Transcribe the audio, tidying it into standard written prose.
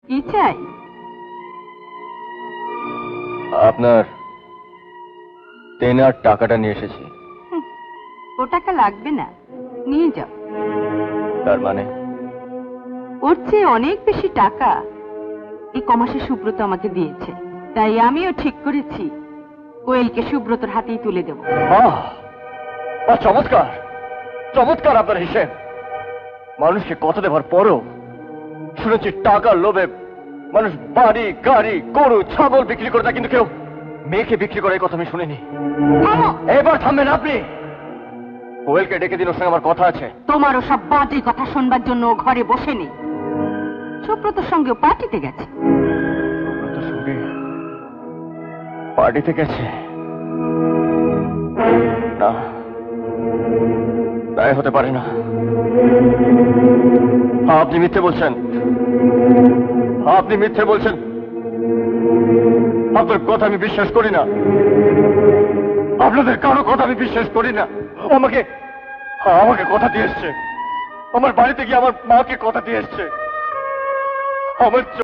কি চাই? আপনার দেনার টাকাটা নিয়ে এসেছি। ও টাকা লাগবে না, নিয়ে যাও। তার মানে ওর চেয়ে অনেক বেশি টাকা এই কমাসে সুব্রত আমাকে দিয়েছে, তাই আমিও ঠিক করেছি কোয়েলকে সুব্রতর হাতেই তুলে দেব। চমৎকার চমৎকার আপনার হিসেব। মানুষকে কথা দেওয়ার পরও শুনেছি টাকার লোভে মানুষ বাড়ি গাড়ি গরু ছাগল বিক্রি করে দেয়, কিন্তু কেউ মেয়েকে বিক্রি করে এই কথা আমি শুনিনি। এবার থামবেন আপনি। কোয়েলকে ডেকে দিন, ওর সঙ্গে আমার কথা আছে। তোমারও সব বাজে কথা শুনবার জন্য ও ঘরে বসেনি, সুব্রতর সঙ্গে পার্টিতে গেছে। সুব্রতর সঙ্গে পার্টিতে গেছে? না, তাই হতে পারে না। আপনি মিথ্যে বলছেন, আপনি মিথ্যে বলছেন। আপনার কথা আমি বিশ্বাস করি না, আপনাদের কারো কথা আমি বিশ্বাস করি না। আমাকে আমাকে কথা দিয়ে এসছে, আমার বাড়িতে গিয়ে আমার মাকে কথা দিয়ে এসছে। আমার